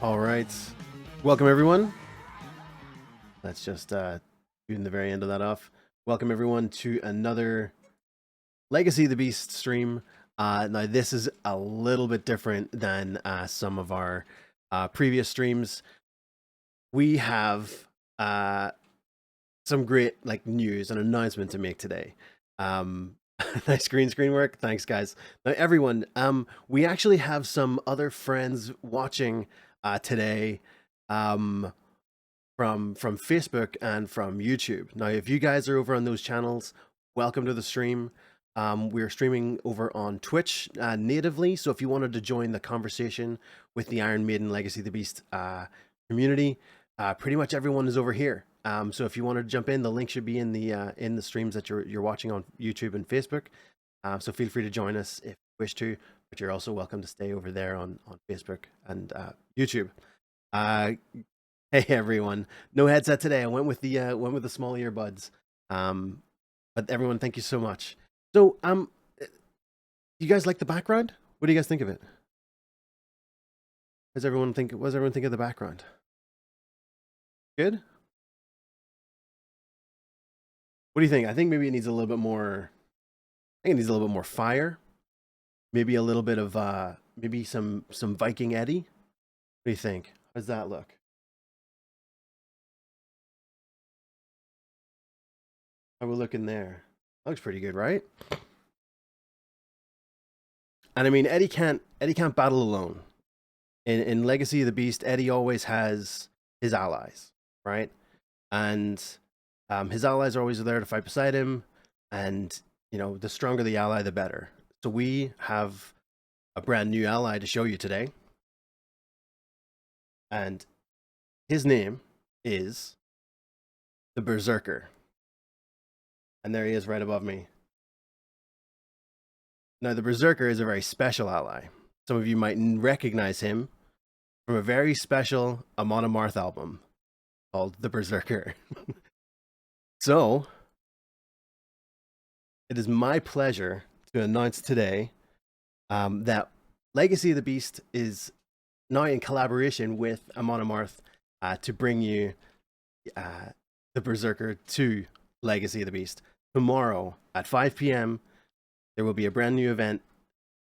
All right. Welcome, everyone. Let's just tune the very end of that off. Welcome, everyone, to another Legacy of the Beast stream. Now, this is a little bit different than some of our previous streams. We have some great news and announcement to make today. Nice screen work. Thanks, guys. Now, everyone, we actually have some other friends watching today from Facebook and from YouTube. Now, if you guys are over on those channels, welcome to the stream. We're streaming over on Twitch natively, so if you wanted to join the conversation with the Iron Maiden Legacy of the Beast community, pretty much everyone is over here. So if you wanted to jump in, the link should be in the streams that you're watching on YouTube and Facebook. So feel free to join us if you wish to, but you're also welcome to stay over there on Facebook and YouTube. Hey everyone, no headset today. I went with the small earbuds. But everyone, thank you so much. So you guys like the background? What do you guys think of it? What does everyone think of the background? Good? What do you think? I think maybe it needs a little bit more. I think it needs a little bit more fire. Maybe a little bit of maybe some Viking Eddie. What do you think? How does that look? How we looking there? Looks pretty good, right? And I mean, Eddie can't battle alone. In Legacy of the Beast, Eddie always has his allies, right? And his allies are always there to fight beside him. And the stronger the ally, the better. So we have a brand new ally to show you today, and his name is the Berserker. And there he is right above me. Now, the Berserker is a very special ally. Some of you might recognize him from a very special Amon Amarth album called The Berserker. So, it is my pleasure to announce today that Legacy of the Beast is now in collaboration with Amon Amarth to bring you the Berserker to Legacy of the Beast. Tomorrow at 5 p.m. there will be a brand new event.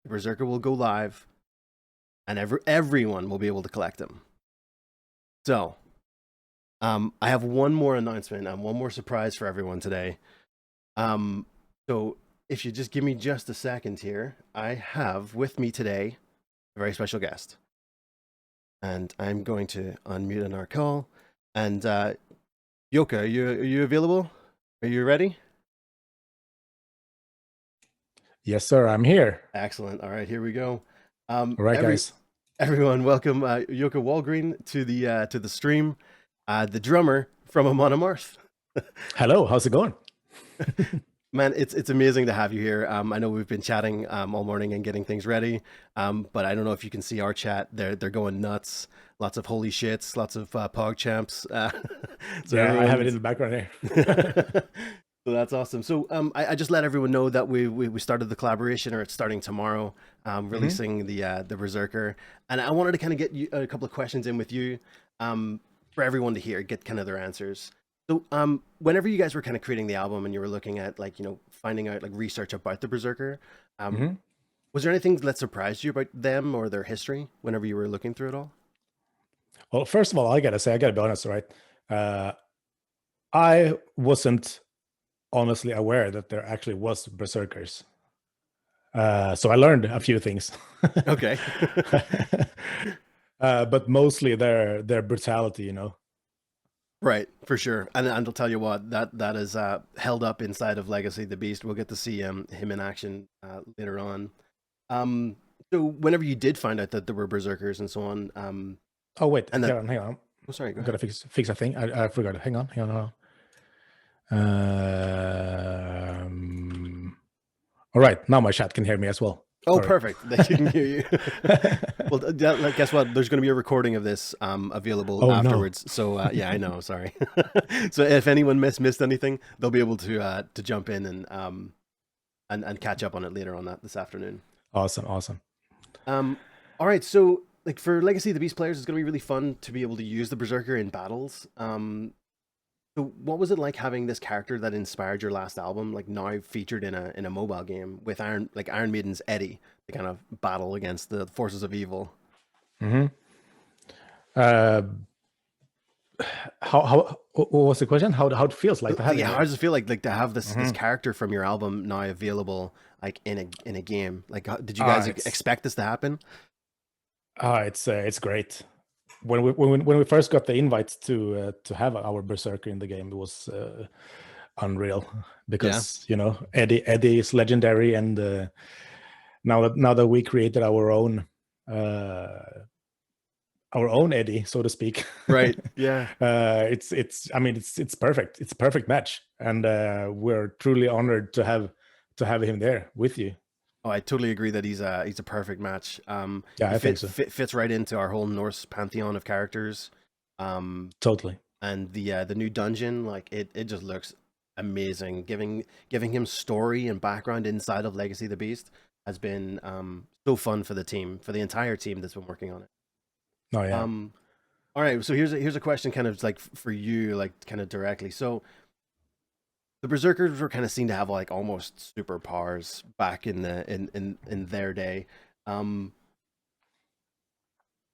The Berserker will go live, and everyone will be able to collect them. So, I have one more announcement and one more surprise for everyone today. So if you just give me just a second here, I have with me today a very special guest. And I'm going to unmute on our call. And Yoka, are you available? Are you ready? Yes, sir. I'm here. Excellent. All right, here we go. All right, guys. Everyone, welcome Yoka Walgreen to the stream. The drummer from Amon Amarth. Hello. How's it going? Man, it's amazing to have you here. I know we've been chatting all morning and getting things ready, but I don't know if you can see our chat. They're going nuts. Lots of holy shits, lots of pog champs. So yeah, I have it in the background here. So that's awesome. So I just let everyone know that we started the collaboration, or it's starting tomorrow, releasing the Berserker. And I wanted to kind of get you a couple of questions in with you for everyone to hear, get kind of their answers. So whenever you guys were kind of creating the album and you were looking at finding out research about the Berserker, was there anything that surprised you about them or their history whenever you were looking through it all? Well, first of all, I gotta be honest, right? I wasn't honestly aware that there actually was Berserkers. So I learned a few things. Okay. But mostly their brutality, Right, for sure. And I'll tell you what, that is held up inside of Legacy of the Beast. We'll get to see him in action later on. So whenever you did find out that there were Berserkers and so on. Oh wait, hang on. Oh, sorry. I gotta fix a thing. I forgot. Hang on. All right, now my chat can hear me as well. Oh, perfect. They can hear you. Well, guess what? There's going to be a recording of this available afterwards. No. So yeah, I know. Sorry. So if anyone missed anything, they'll be able to jump in and catch up on it later on this afternoon. Awesome. All right. So like for Legacy of the Beast players, it's going to be really fun to be able to use the Berserker in battles. So what was it like having this character that inspired your last album, like now featured in a mobile game with Iron Maiden's Eddie, to kind of battle against the forces of evil? Hmm. Uh, how what was the question? How it feels like to have him Yeah, how there? does it feel like to have this Hmm. character from your album now available like in a game? Like, did you guys It's expect this to happen? it's great. When we first got the invite to have our Berserker in the game, it was unreal Yeah, because Eddie is legendary, and now that we created our own Eddie, so to speak. right. Yeah. It's I mean it's perfect. It's a perfect match, and we're truly honored to have him there with you. Oh, I totally agree that he's a perfect match. Yeah, He I think so. fits right into our whole Norse pantheon of characters. Totally. And the new dungeon, like it just looks amazing. Giving him story and background inside of Legacy of the Beast has been so fun for the team, for the entire team that's been working on it. Oh yeah. Um, all right, so here's a question, kind of like for you, like kind of directly. So the Berserkers were kind of seen to have like almost superpowers back in their day. Um,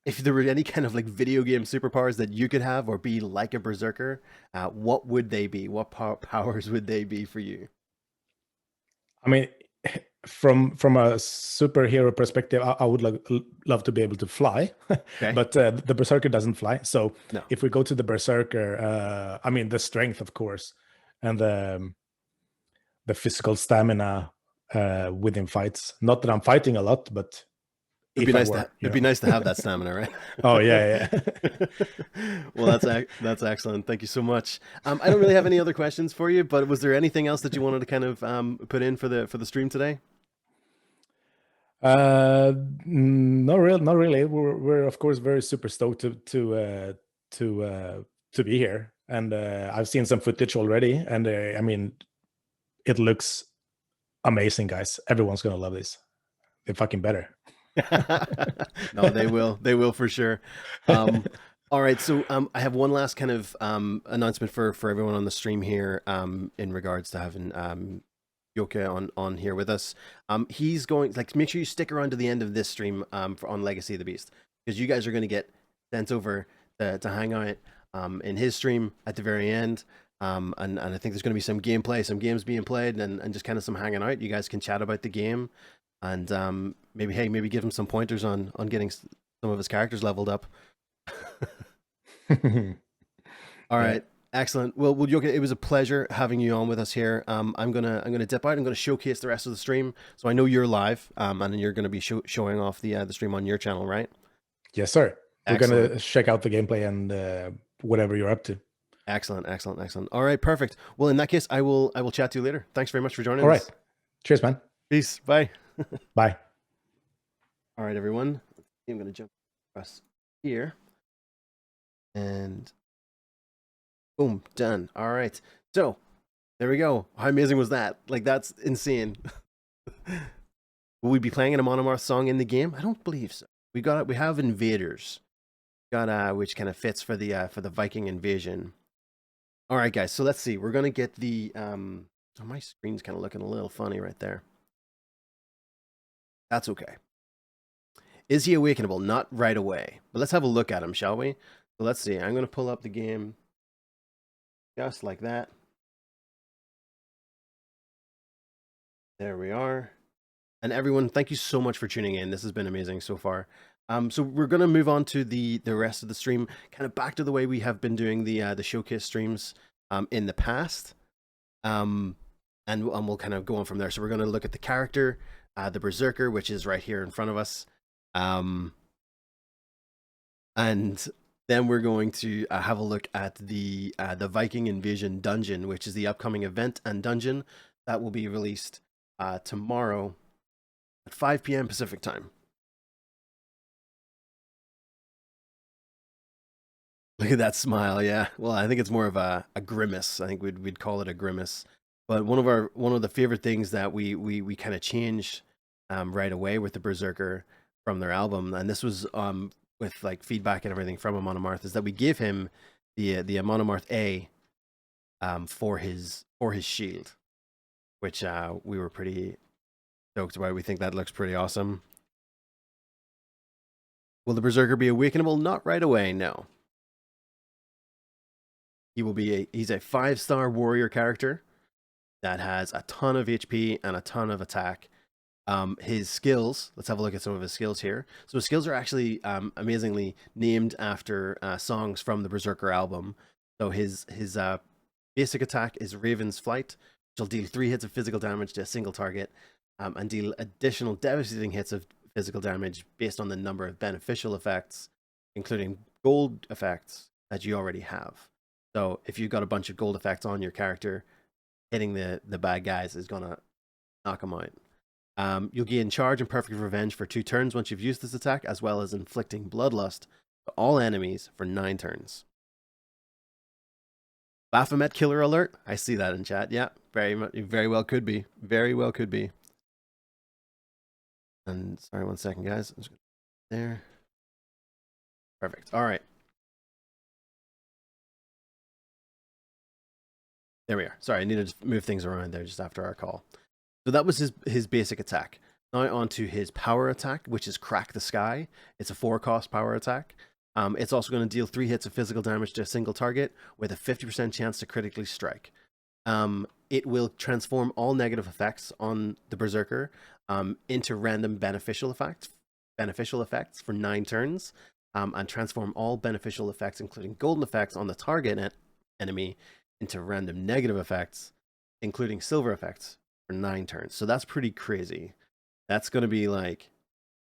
if there were any kind of like video game superpowers that you could have or be like a Berserker, what would they be? What powers would they be for you? I mean, from a superhero perspective, I would love to be able to fly, Okay. but the Berserker doesn't fly. So No. if we go to the Berserker, I mean the strength, of course, and the physical stamina within fights. Not that I'm fighting a lot, but if I were, It'd be nice to have that stamina, right? Oh yeah, yeah. Well, that's excellent. Thank you so much. I don't really have any other questions for you, but was there anything else that you wanted to kind of put in for the stream today? Not really. We're of course very super stoked to be here, and I've seen some footage already, and I mean, it looks amazing, guys. Everyone's gonna love this. They're fucking better. No, they will. They will for sure. Um, all right, so I have one last kind of announcement for everyone on the stream here in regards to having Yoke on here with us. He's going like make sure you stick around to the end of this stream on Legacy of the Beast, because you guys are going to get sent over to hang out in his stream at the very end. And I think there's going to be some gameplay, some games being played, and just kind of some hanging out. You guys can chat about the game, and maybe give him some pointers on getting some of his characters leveled up. All Yeah. right, excellent. Well, Yoke, it was a pleasure having you on with us here. I'm gonna dip out. I'm gonna showcase the rest of the stream. So I know you're live, and you're gonna be showing off the stream on your channel, right? Yes, sir. We're Excellent. gonna check out the gameplay and whatever you're up to. Excellent, excellent, excellent. All right, perfect. Well, in that case, I will chat to you later. Thanks very much for joining All right. us. Cheers, man. Peace. Bye. Bye. All right, everyone. I'm gonna jump across here, and boom, done. All right. So there we go. How amazing was that? Like, that's insane. Will we be playing an Amon Amarth song in the game? I don't believe so. We have Invaders. Got which kind of fits for the Viking Invasion. All right, guys. So let's see. We're gonna get the oh, my screen's kind of looking a little funny right there. That's okay. Is he awakenable? Not right away. But let's have a look at him, shall we? So let's see. I'm gonna pull up the game just like that. There we are. And everyone, thank you so much for tuning in. This has been amazing so far. So we're gonna move on to the rest of the stream, kind of back to the way we have been doing the showcase streams in the past, and we'll kind of go on from there. So we're gonna look at the character, the Berserker, which is right here in front of us, and then we're going to have a look at the Viking Invasion Dungeon, which is the upcoming event and dungeon that will be released tomorrow at 5 p.m. Pacific time. Look at that smile, yeah. Well, I think it's more of a grimace. I think we'd call it a grimace. But one of the favorite things that we kind of changed right away with the Berserker from their album, and this was with like feedback and everything from Amon Amarth is that we give him the Amon Amarth A for his shield, which we were pretty stoked about. We think that looks pretty awesome. Will the Berserker be awakenable? Not right away, no. He will be he's a 5-star warrior character that has a ton of HP and a ton of attack. His skills, let's have a look at some of his skills here. So his skills are actually amazingly named after songs from the Berserker album. So his basic attack is Raven's Flight, which will deal 3 hits of physical damage to a single target, and deal additional devastating hits of physical damage based on the number of beneficial effects, including gold effects that you already have. So if you've got a bunch of gold effects on your character, hitting the bad guys is going to knock them out. You'll gain Charge and Perfect Revenge for 2 turns once you've used this attack, as well as inflicting Bloodlust to all enemies for 9 turns. Baphomet Killer Alert. I see that in chat. Yeah, very well could be. Very well could be. And sorry, 1 second, guys. I'm just there. Perfect. All right. There we are. Sorry, I needed to move things around there just after our call. So that was his basic attack. Now on to his power attack, which is Crack the Sky. It's a 4-cost power attack. It's also going to deal 3 hits of physical damage to a single target with a 50% chance to critically strike. It will transform all negative effects on the Berserker into random beneficial effects for 9 turns, and transform all beneficial effects, including golden effects on the target enemy, into random negative effects, including silver effects, for 9 turns. So that's pretty crazy. That's going to be like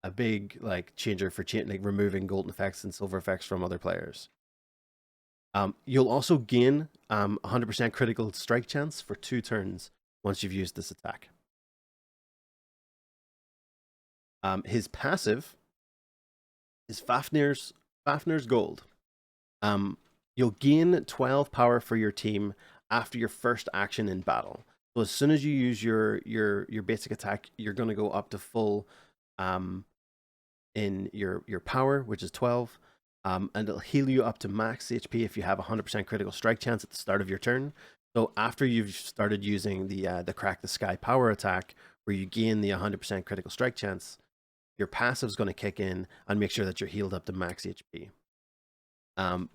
a big like changer for like removing golden effects and silver effects from other players. You'll also gain 100% critical strike chance for 2 turns once you've used this attack. His passive is Fafnir's Gold. You'll gain 12 power for your team after your first action in battle. So as soon as you use your basic attack, you're going to go up to full in your power, which is 12, and it'll heal you up to max HP if you have 100% critical strike chance at the start of your turn. So after you've started using the Crack the Sky power attack, where you gain the 100% critical strike chance, your passive is going to kick in and make sure that you're healed up to max HP.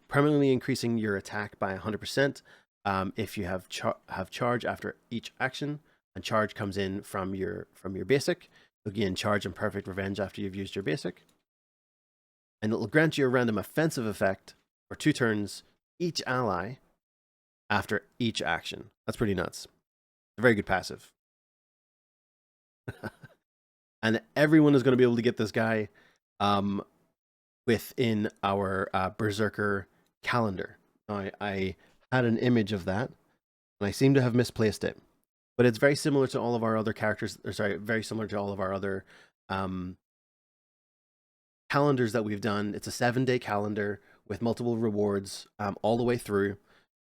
Permanently increasing your attack by 100% if you have charge after each action, and charge comes in from your basic. You'll gain Charge and Perfect Revenge after you've used your basic, and it'll grant you a random offensive effect for 2 turns each ally after each action. That's pretty nuts. It's a very good passive. And everyone is going to be able to get this guy within our Berserker calendar. Now, I had an image of that, and I seem to have misplaced it. But it's very similar to all of our other characters, or sorry, very similar to all of our other calendars that we've done. It's a 7-day calendar with multiple rewards all the way through,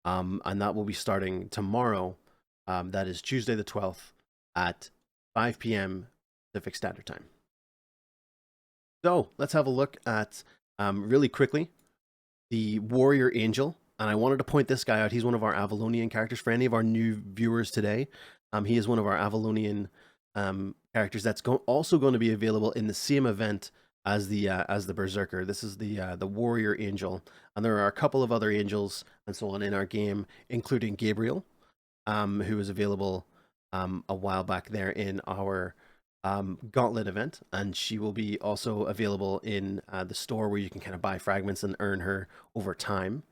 and that will be starting tomorrow. That is Tuesday the 12th at 5 p.m. Pacific Standard Time. So let's have a look at, really quickly, the Warrior Angel. And I wanted to point this guy out. He's one of our Avalonian characters. For any of our new viewers today, he is one of our Avalonian characters that's also going to be available in the same event as the Berserker. This is the Warrior Angel, and there are a couple of other angels and so on in our game, including Gabriel, who was available a while back there in our Gauntlet event, and she will be also available in the store where you can kind of buy fragments and earn her over time.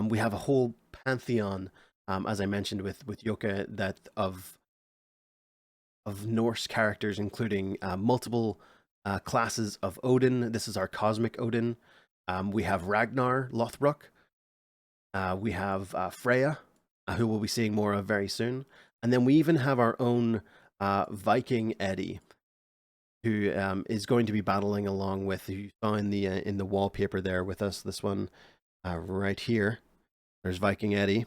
We have a whole pantheon, as I mentioned with Yoka, that of Norse characters, including multiple classes of Odin. This is our Cosmic Odin. We have Ragnar Lothbrok. We have Freya, who we'll be seeing more of very soon. And then we even have our own Viking Eddie, who is going to be battling along with, who you saw in the wallpaper there with us. This one right here. There's Viking Eddie.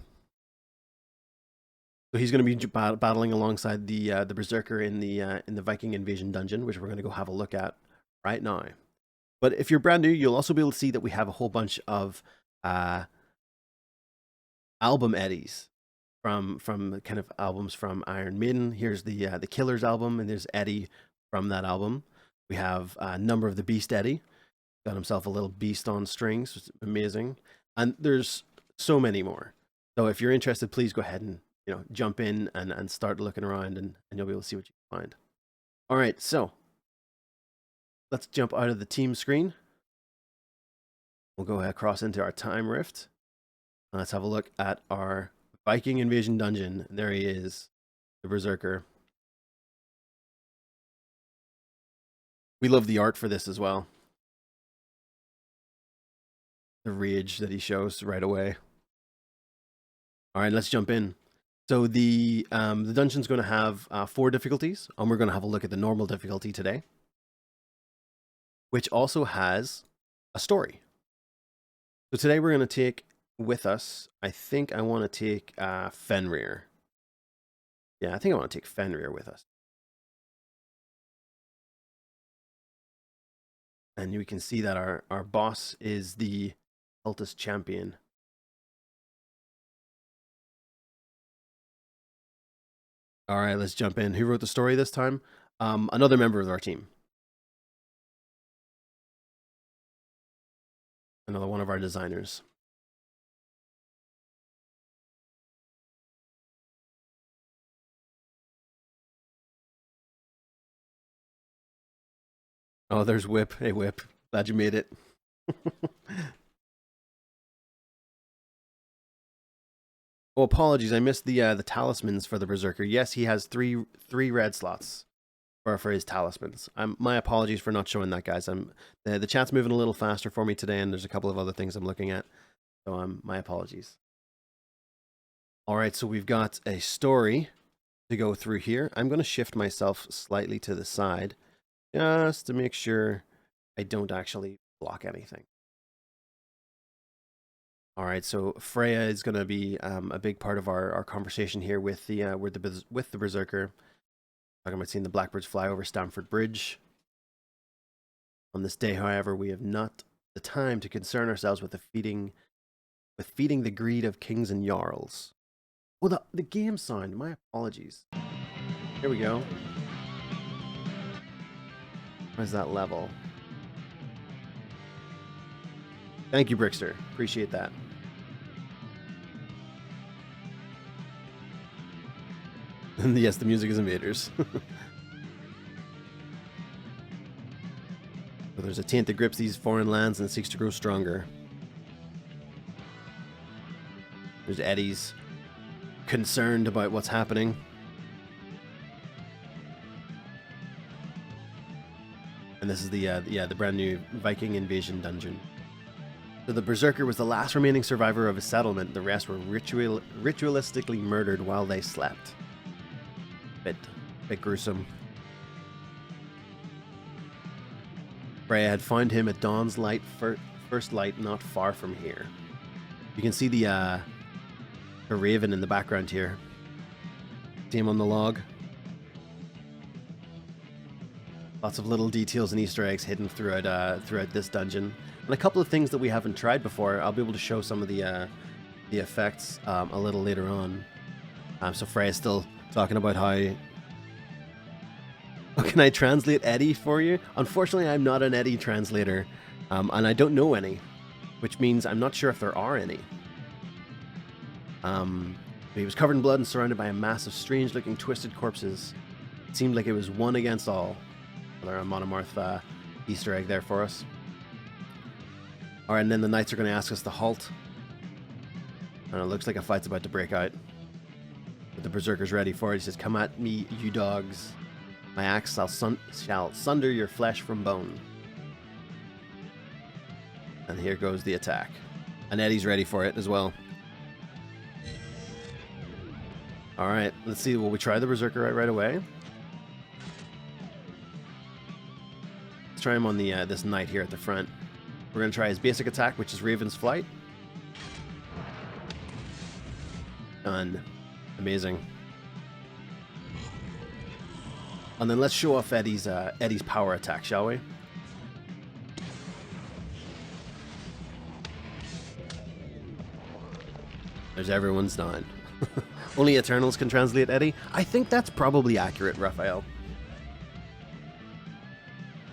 So he's going to be battling alongside the Berserker in the Viking Invasion Dungeon, which we're going to go have a look at right now. But if you're brand new, you'll also be able to see that we have a whole bunch of album eddies from kind of albums from Iron Maiden. Here's the Killers album, and there's Eddie from that album. We have a number of the Beast Eddie. Got himself a little beast on strings, which is amazing. And there's so many more. So if you're interested, please go ahead and jump in and start looking around, and you'll be able to see what you can find. All right, so let's jump out of the team screen. We'll go across into our time rift. Let's have a look at our Viking Invasion Dungeon. There he is, the Berserker. We love the art for this as well. The rage that he shows right away. All right, let's jump in. So the dungeon's going to have 4 difficulties, and we're going to have a look at the normal difficulty today, which also has a story. So today we're going to take with us, I think I want to take Fenrir. Yeah, I think I want to take Fenrir with us. And we can see that our boss is the Cultist Champion. All right, let's jump in. Who wrote the story this time? Another member of our team. Another one of our designers. Oh, there's Whip. Hey, Whip. Glad you made it. Oh, apologies. I missed the talismans for the Berserker. Yes, he has three red slots for his talismans. My apologies for not showing that, guys. The chat's moving a little faster for me today, and there's a couple of other things I'm looking at. So my apologies. All right, so we've got a story to go through here. I'm going to shift myself slightly to the side just to make sure I don't actually block anything. All right, so Freya is going to be a big part of our conversation here with the Berserker. Talking about seeing the blackbirds fly over Stamford Bridge. On this day, however, we have not the time to concern ourselves with feeding the greed of kings and jarls. Oh, the game sound. My apologies. Here we go. Where's that level? Thank you, Brickster. Appreciate that. And yes, the music is invaders. So there's a taint that grips these foreign lands and seeks to grow stronger. There's Eddie's concerned about what's happening. And this is the brand new Viking Invasion Dungeon. So the Berserker was the last remaining survivor of his settlement. The rest were ritualistically murdered while they slept. Bit gruesome. Freya had found him at dawn's light, first light, not far from here. You can see the raven in the background here. See him on the log. Lots of little details and Easter eggs hidden throughout this dungeon, and a couple of things that we haven't tried before. I'll be able to show some of the effects a little later on. So Freya's still talking about how can I translate Eddie for you? Unfortunately, I'm not an Eddie translator, and I don't know any, which means I'm not sure if there are any. He was covered in blood and surrounded by a mass of strange-looking twisted corpses. It seemed like it was one against all. Another Amon Amarth Easter egg there for us. All right, and then the knights are going to ask us to halt. And it looks like a fight's about to break out. But the Berserker's ready for it. He says, "Come at me, you dogs. My axe shall sunder your flesh from bone." And here goes the attack. And Eddie's ready for it as well. All right, let's see. Will we try the Berserker right away? Let's try him on the this knight here at the front. We're going to try his basic attack, which is Raven's Flight. Done. Amazing. And then let's show off Eddie's power attack, shall we? There's everyone's down. Only Eternals can translate Eddie. I think that's probably accurate, Raphael.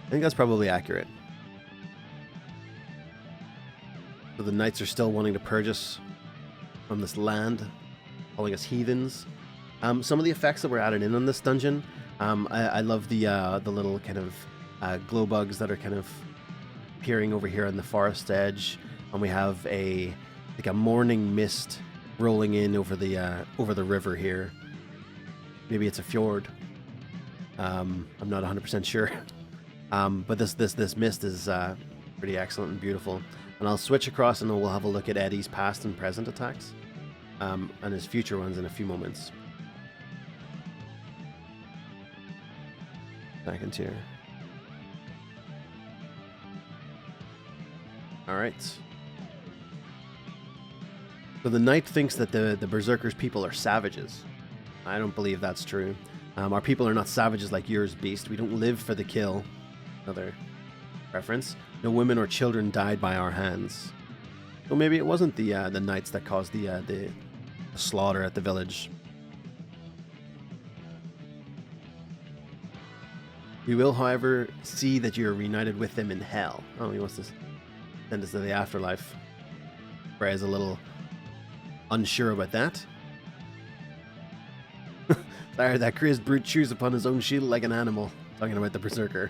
I think that's probably accurate. So the knights are still wanting to purge us from this land, calling us heathens. Some of the effects that we're adding in on this dungeon, I love the little kind of glow bugs that are kind of appearing over here on the forest edge, and we have a morning mist rolling in over the river here. Maybe it's a fjord. I'm not 100% sure. But this mist is pretty excellent and beautiful. And I'll switch across and we'll have a look at Eddie's past and present attacks, and his future ones in a few moments. Seconds here. All right. So the knight thinks that the Berserker's people are savages. I don't believe that's true. Our people are not savages like yours, beast. We don't live for the kill. Another reference. No women or children died by our hands. So maybe it wasn't the knights that caused the slaughter at the village. We will, however, see that you are reunited with them in hell. Oh, he wants to send us to the afterlife. Freya's a little unsure about that. Sorry, that crazed brute chews upon his own shield like an animal. Talking about the Berserker.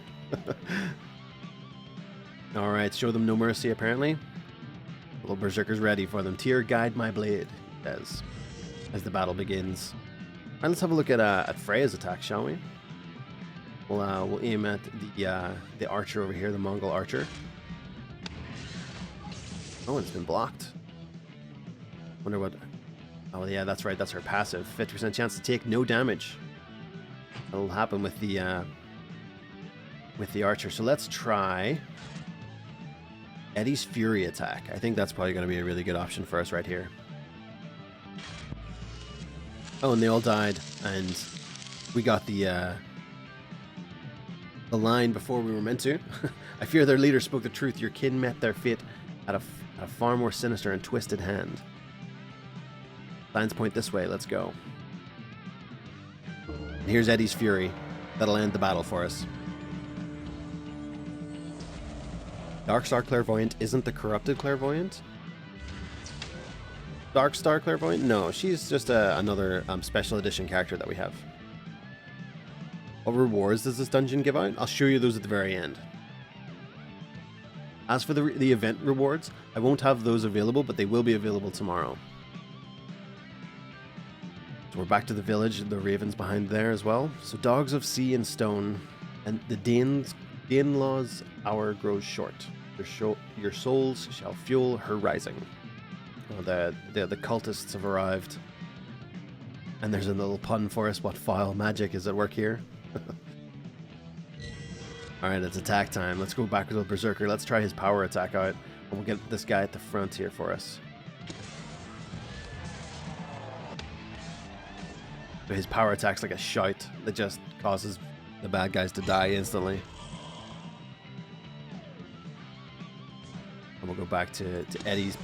Alright, show them no mercy, apparently. Little Berserker's ready for them. Tyr, guide my blade, he says, as the battle begins. Alright, let's have a look at Freya's attack, shall we? We'll aim at the archer over here, the Mongol archer. Oh, it's been blocked. Wonder what... Oh yeah, that's right, that's her passive. 50% chance to take no damage. That'll happen with the archer. So let's try Eddie's Fury attack. I think that's probably going to be a really good option for us right here. Oh, and they all died, and we got the line before we were meant to. I fear their leader spoke the truth. Your kin met their fate at a far more sinister and twisted hand. Signs point this way. Let's go. And here's Eddie's Fury. That'll end the battle for us. Darkstar Clairvoyant isn't the Corrupted Clairvoyant? Darkstar Clairvoyant? No, she's just another special edition character that we have. What rewards does this dungeon give out? I'll show you those at the very end. As for the event rewards, I won't have those available, but they will be available tomorrow. So we're back to the village, the ravens behind there as well. So dogs of sea and stone, and the Dane's hour grows short. Your souls shall fuel her rising. Oh, the cultists have arrived. And there's a little pun for us. What foul magic is at work here? Alright, it's attack time. Let's go back to the Berserker. Let's try his power attack out. And we'll get this guy at the front here for us. But his power attack's like a shout that just causes the bad guys to die instantly. And we'll go back to Eddie's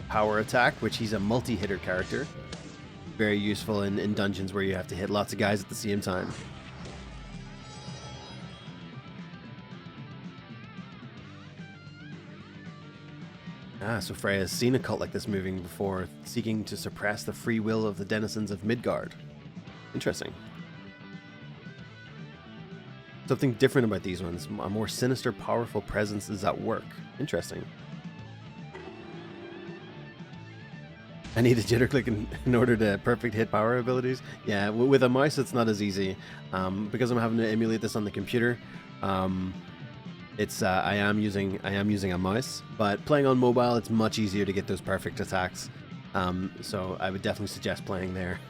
power attack, which he's a multi-hitter character. Very useful in dungeons where you have to hit lots of guys at the same time. Ah, so Freya has seen a cult like this moving before, seeking to suppress the free will of the denizens of Midgard. Interesting. Something different about these ones. A more sinister, powerful presence is at work. Interesting. I need a jitter click in order to perfect hit power abilities. Yeah, with a mouse it's not as easy. Because I'm having to emulate this on the computer. I am using a mouse, but playing on mobile it's much easier to get those perfect attacks. So I would definitely suggest playing there.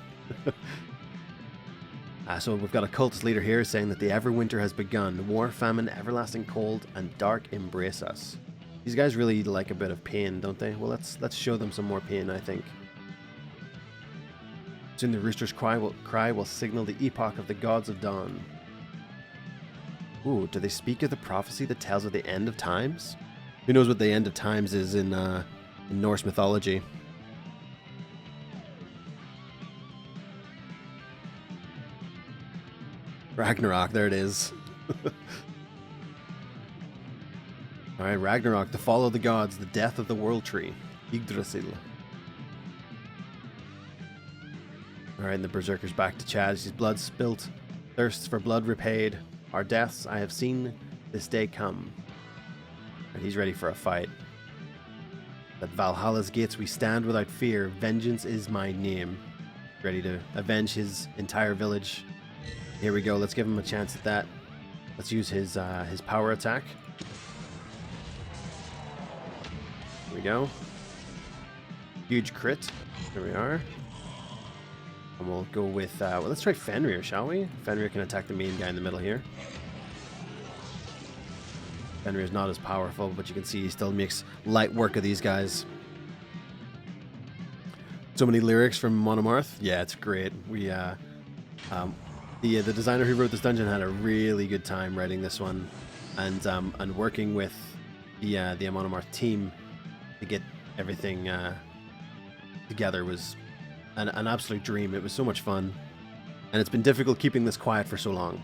So we've got a cultist leader here saying that the Everwinter has begun. War, famine, everlasting cold, and dark embrace us. These guys really like a bit of pain, don't they? Well, let's show them some more pain, I think. Soon the rooster's cry will signal the epoch of the gods of dawn. Ooh, do they speak of the prophecy that tells of the end of times? Who knows what the end of times is in Norse mythology? Ragnarok, there it is. Alright, Ragnarok, the fall of the gods, the death of the world tree. Yggdrasil. Alright, and the Berserker's back to Chad. His blood spilt, thirsts for blood repaid. Our deaths I have seen this day come. And he's ready for a fight. At Valhalla's gates we stand without fear. Vengeance is my name. Ready to avenge his entire village. Here we go. Let's give him a chance at that. Let's use his power attack. Here we go. Huge crit. There we are. And we'll go with... well, let's try Fenrir, shall we? Fenrir can attack the main guy in the middle here. Fenrir's not as powerful, but you can see he still makes light work of these guys. So many lyrics from Amon Amarth. Yeah, it's great. We the designer who wrote this dungeon had a really good time writing this one, and working with the Amon Amarth team to get everything together was an absolute dream. It was so much fun, and it's been difficult keeping this quiet for so long.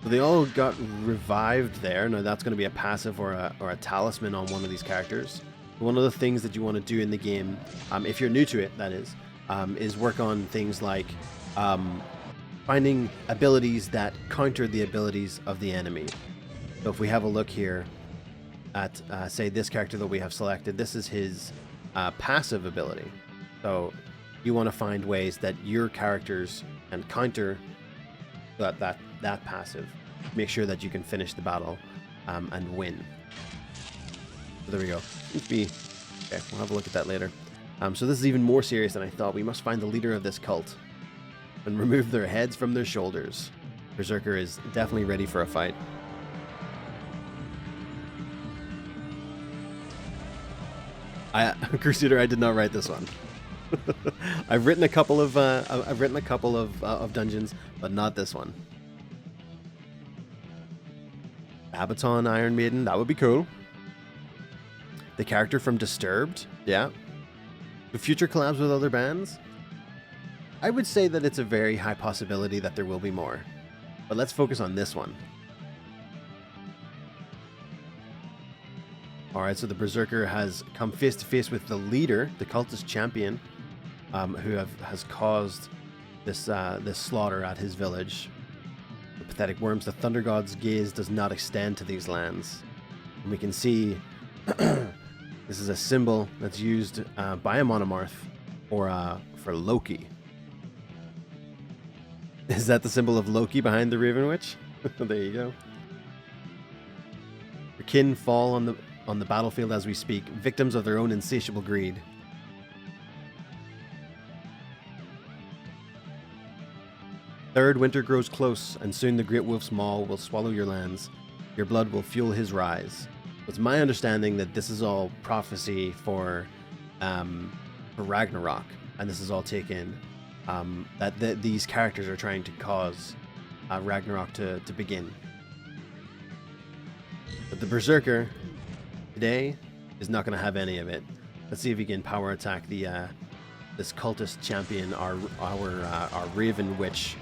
So they all got revived there. Now that's going to be a passive or a talisman on one of these characters. One of the things that you want to do in the game, if you're new to it, that is work on things like finding abilities that counter the abilities of the enemy. So if we have a look here at, say, this character that we have selected, this is his passive ability. So you want to find ways that your characters can counter that passive. Make sure that you can finish the battle and win. So there we go. Okay, we'll have a look at that later. So this is even more serious than I thought. We must find the leader of this cult and remove their heads from their shoulders. Berserker is definitely ready for a fight. Crusader, I did not write this one. I've written a couple of dungeons, but not this one. Abaton Iron Maiden, that would be cool. The character from Disturbed, yeah. The future collabs with other bands? I would say that it's a very high possibility that there will be more. But let's focus on this one. Alright, so the Berserker has come face to face with the leader, the cultist champion, who has caused this slaughter at his village. The pathetic worms, the Thunder God's gaze does not extend to these lands. And we can see this is a symbol that's used by Amon Amarth for Loki. Is that the symbol of Loki behind the Raven Witch? There you go. Your kin fall on the battlefield as we speak, victims of their own insatiable greed. Third winter grows close, and soon the great wolf's maw will swallow your lands. Your blood will fuel his rise. It's my understanding that this is all prophecy for Ragnarok, and this is all taken that these characters are trying to cause Ragnarok to begin. But the Berserker today is not going to have any of it. Let's see if he can power attack this cultist champion, our Raven Witch.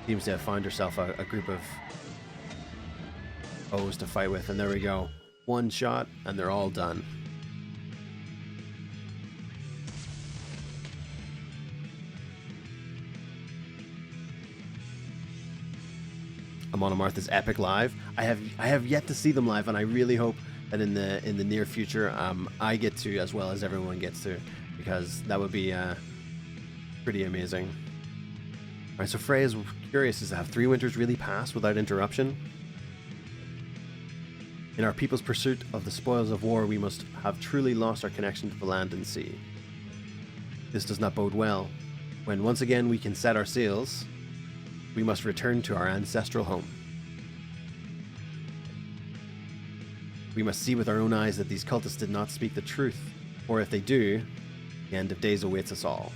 Seems to have found herself a group of foes to fight with, and there we go. One shot, and they're all done. Amon Amarth is epic live. I have yet to see them live, and I really hope that in the near future I get to, as well as everyone gets to, because that would be pretty amazing. All right, so Frey is curious, is have 3 winters really passed without interruption? In our people's pursuit of the spoils of war, we must have truly lost our connection to the land and sea. This does not bode well. When once again we can set our sails, we must return to our ancestral home. We must see with our own eyes that these cultists did not speak the truth, or if they do, the end of days awaits us all.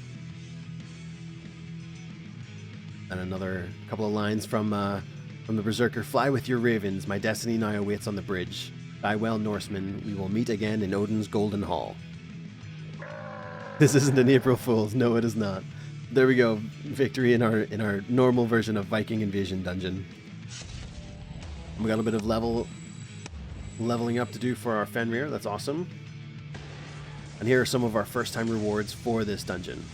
And another couple of lines from the Berserker. Fly with your ravens, my destiny now awaits on the bridge. Die well, Norsemen, we will meet again in Odin's golden hall. This isn't an April Fool's, no it is not. There we go. Victory in our normal version of Viking Invasion Dungeon. We got a bit of leveling up to do for our Fenrir. That's awesome. And here are some of our first time rewards for this dungeon.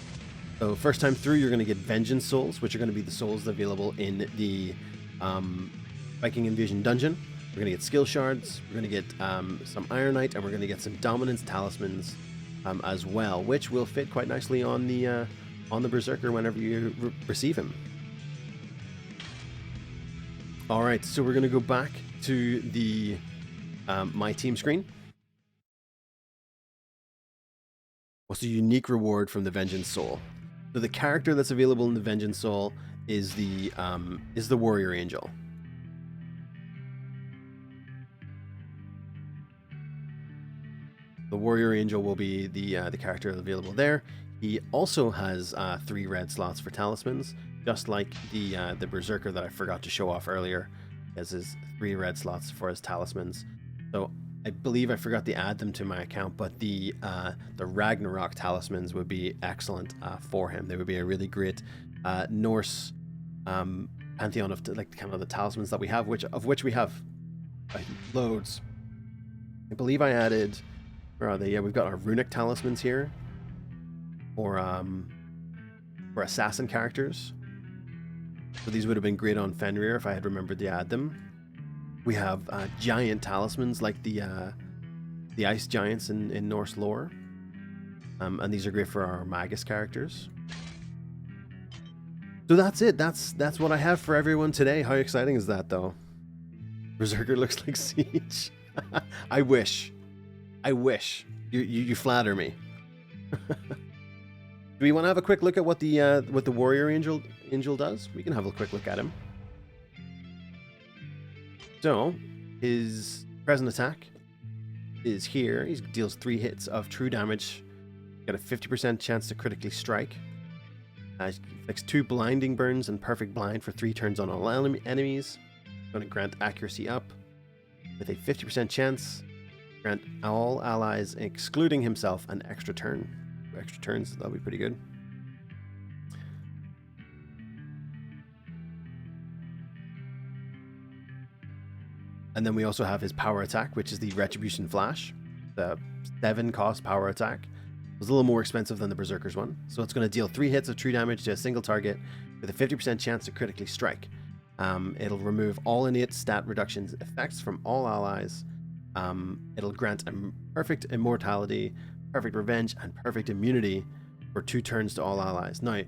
So first time through, you're going to get Vengeance Souls, which are going to be the souls available in the Viking Invasion Dungeon. We're going to get Skill Shards, we're going to get some Ironite, and we're going to get some Dominance Talismans as well, which will fit quite nicely on the Berserker whenever you receive him. All right, so we're going to go back to the My Team screen. What's the unique reward from the Vengeance Soul? So the character that's available in the Vengeance Soul is the Warrior Angel. The Warrior Angel will be the character available there. He also has 3 red slots for talismans, just like the Berserker that I forgot to show off earlier. He has his 3 red slots for his talismans. So I believe I forgot to add them to my account, but the Ragnarok talismans would be excellent for him. They would be a really great Norse pantheon of kind of the talismans that we have, of which we have loads. I believe I added. Where are they? Yeah, we've got our runic talismans here, for assassin characters. So these would have been great on Fenrir if I had remembered to add them. We have giant talismans like the ice giants in Norse lore, and these are great for our Magus characters. So that's it. That's what I have for everyone today. How exciting is that, though? Berserker looks like Siege. I wish. You flatter me. Do we want to have a quick look at what the Warrior Angel does? We can have a quick look at him. So, his present attack is here. He deals 3 hits of true damage. Got a 50% chance to critically strike. Inflicts 2 blinding burns and perfect blind for 3 turns on all enemies. Going to grant accuracy up with a 50% chance. Grant all allies, excluding himself, an extra turn. 2 extra turns, that'll be pretty good. And then we also have his power attack, which is the Retribution Flash. The 7 cost power attack. It was a little more expensive than the Berserker's one. So it's going to deal 3 hits of true damage to a single target with a 50% chance to critically strike. It'll remove all innate stat reductions effects from all allies. It'll grant a perfect immortality, perfect revenge, and perfect immunity for 2 turns to all allies. Now,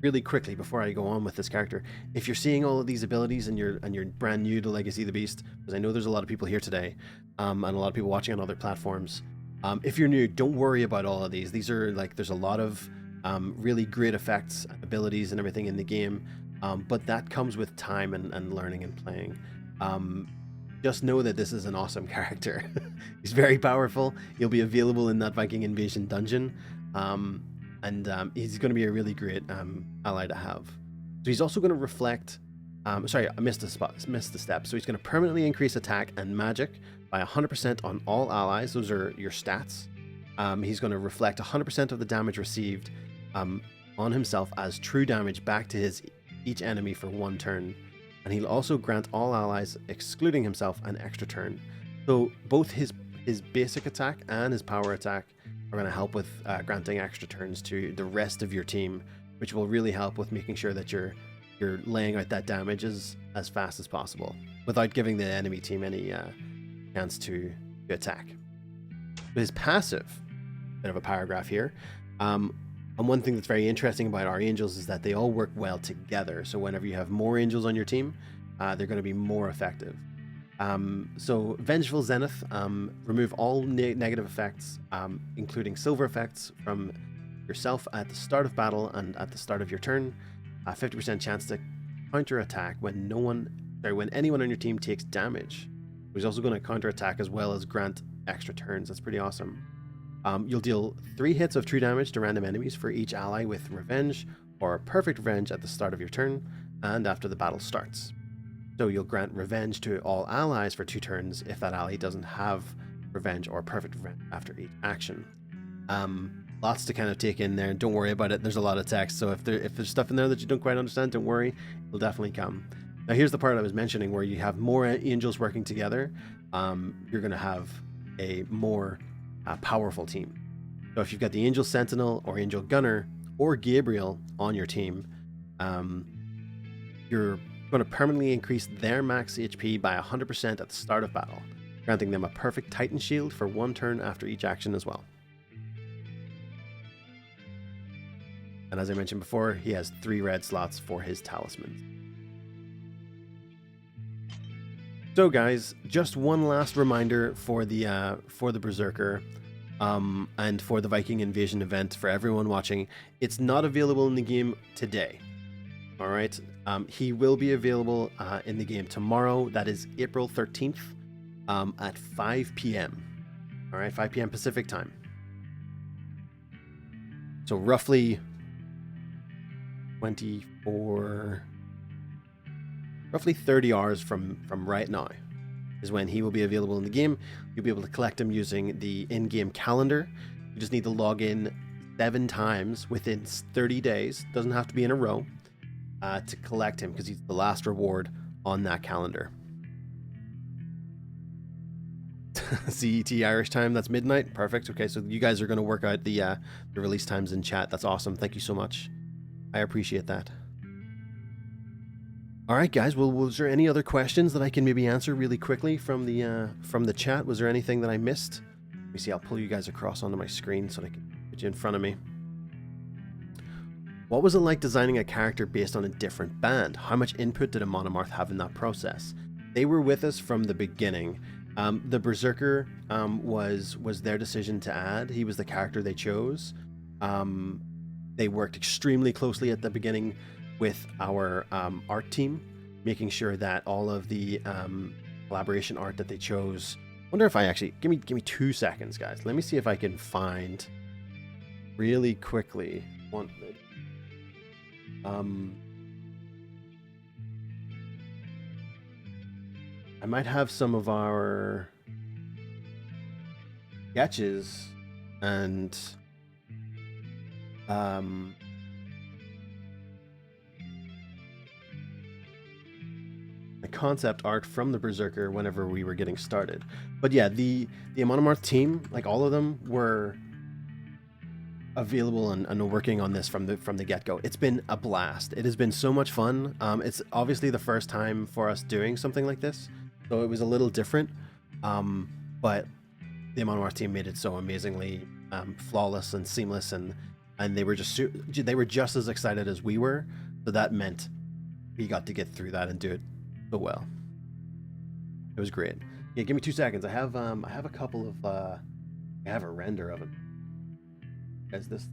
really quickly before I go on with this character, if you're seeing all of these abilities and you're brand new to Legacy of the Beast, because I know there's a lot of people here today, and a lot of people watching on other platforms. If you're new, don't worry about all of these. These are there's a lot of really great effects, abilities, and everything in the game, but that comes with time and learning and playing. Just know that this is an awesome character. He's very powerful. He'll be available in that Viking Invasion Dungeon. And he's going to be a really great ally to have. So he's also going to reflect... sorry, I missed a step. So he's going to permanently increase attack and magic by 100% on all allies. Those are your stats. He's going to reflect 100% of the damage received on himself as true damage back to each enemy for 1 turn. And he'll also grant all allies, excluding himself, an extra turn. So both his basic attack and his power attack are going to help with granting extra turns to the rest of your team, which will really help with making sure that you're laying out that damage as fast as possible without giving the enemy team any chance to attack. But his passive, bit of a paragraph here. And one thing that's very interesting about our angels is that they all work well together. So whenever you have more angels on your team, they're going to be more effective. So Vengeful Zenith, remove all negative effects, including silver effects from yourself at the start of battle and at the start of your turn. 50% chance to counter attack when anyone on your team takes damage. He's also going to counter attack as well as grant extra turns. That's pretty awesome. You'll deal 3 hits of true damage to random enemies for each ally with revenge or perfect revenge at the start of your turn and after the battle starts. So you'll grant revenge to all allies for 2 turns if that ally doesn't have revenge or perfect revenge after each action. lots to kind of take in there. Don't worry about it. There's a lot of text, so if there's stuff in there that you don't quite understand, don't worry. It'll definitely come. Now, here's the part I was mentioning where you have more angels working together. You're going to have a more powerful team. So if you've got the Angel Sentinel or Angel Gunner or Gabriel on your team, you're going to permanently increase their max HP by 100% at the start of battle, granting them a perfect Titan shield for 1 turn after each action as well. And as I mentioned before, he has 3 red slots for his talismans. So guys, just one last reminder for the Berserker and for the Viking Invasion event for everyone watching. It's not available in the game today. All right, he will be available in the game tomorrow. That is April 13th at 5 p.m. All right, 5 p.m. Pacific time. So roughly 30 hours from right now is when he will be available in the game. You'll be able to collect him using the in-game calendar. You just need to log in 7 times within 30 days. Doesn't have to be in a row to collect him, because he's the last reward on that calendar. CET Irish time, that's midnight. Perfect. Okay, so you guys are going to work out the release times in chat. That's awesome. Thank you so much. I appreciate that. All right, guys. Well, was there any other questions that I can maybe answer really quickly from the chat? Was there anything that I missed? Let me see. I'll pull you guys across onto my screen so that I can put you in front of me. What was it like designing a character based on a different band? How much input did Amon Amarth have in that process? They were with us from the beginning. The Berserker was their decision to add. He was the character they chose. They worked extremely closely at the beginning with our art team, making sure that all of the collaboration art that they chose. Wonder if I actually give me 2 seconds, guys. Let me see if I can find really quickly one. I might have some of our sketches and the concept art from the Berserker whenever we were getting started. But yeah, the Amon Amarth team, like all of them, were available and working on this from the get-go. It's been a blast. It has been so much fun. It's obviously the first time for us doing something like this, so it was a little different, but the Amon Amarth team made it so amazingly flawless and seamless, and they were just as excited as we were, so that meant we got to get through that and do it so well. It was great. Yeah, give me 2 seconds. I have a couple of I have a render of it. Guys, this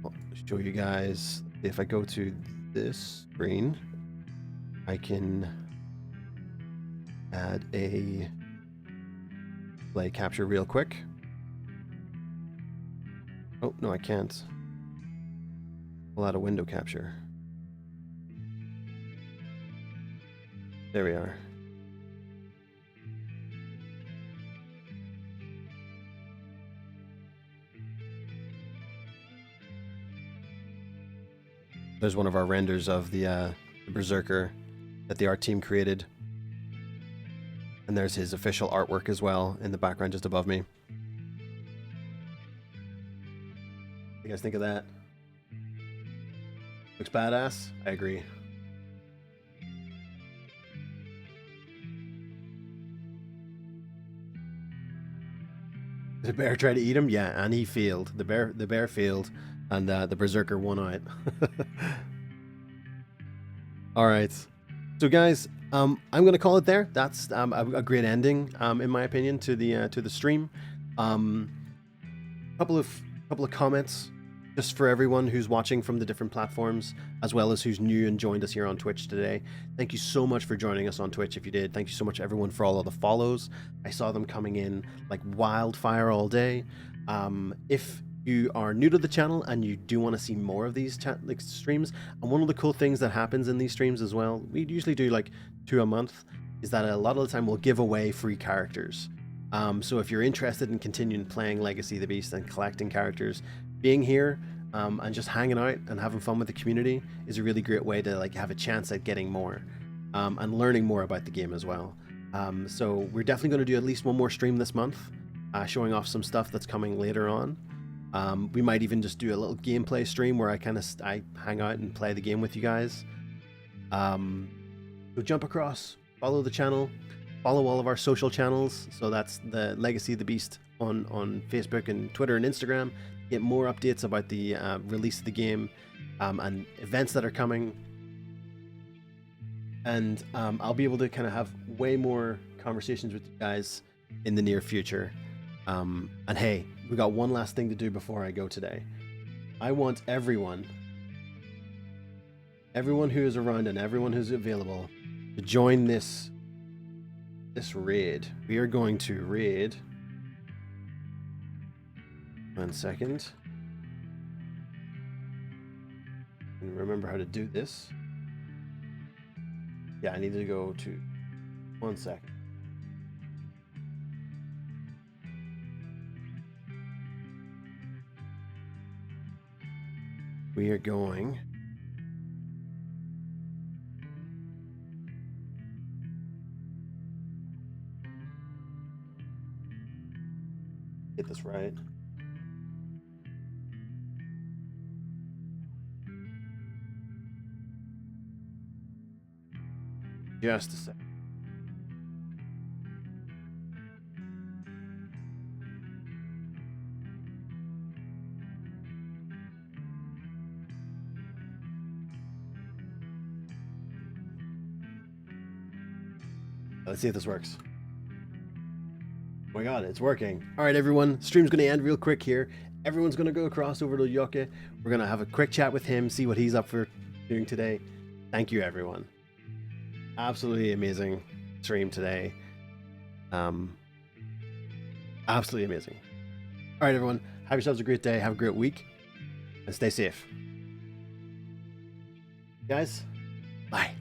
I'll show you guys. If I go to this screen, I can add a play capture real quick. Oh, no, I can't. Pull out a window capture. There we are. There's one of our renders of the Berserker that the art team created. And there's his official artwork as well in the background just above me. What do you guys think of that? Looks badass? I agree. Did the bear try to eat him? Yeah, and he failed. The bear failed, and the Berserker won out. All right, so guys, I'm gonna call it there. That's a great ending, in my opinion, to the stream. Couple of comments just for everyone who's watching from the different platforms, as well as who's new and joined us here on Twitch today. Thank you so much for joining us on Twitch if you did. Thank you so much everyone for all of the follows. I saw them coming in like wildfire all day. If you are new to the channel and you do want to see more of these streams, and one of the cool things that happens in these streams as well, we usually do like 2 a month, is that a lot of the time we'll give away free characters. So if you're interested in continuing playing Legacy of the Beast and collecting characters, being here and just hanging out and having fun with the community is a really great way to like have a chance at getting more and learning more about the game as well. So we're definitely going to do at least one more stream this month, showing off some stuff that's coming later on. We might even just do a little gameplay stream where I hang out and play the game with you guys. So jump across, follow the channel, follow all of our social channels. So that's the Legacy of the Beast on Facebook and Twitter and Instagram. Get more updates about the release of the game and events that are coming. And I'll be able to kind of have way more conversations with you guys in the near future. And hey, we got one last thing to do before I go today. I want everyone who is around and everyone who's available to join this raid. We are going to raid. 1 second. And remember how to do this. Yeah, I need to go to 1 second. We are going get this right. Just a sec. Let's see if this works. Oh my god, it's working. All right, everyone. Stream's going to end real quick here. Everyone's going to go across over to Yoke. We're going to have a quick chat with him, see what he's up for doing today. Thank you, everyone. Absolutely amazing stream today. Absolutely amazing. All right, everyone. Have yourselves a great day. Have a great week. And stay safe. Guys, bye.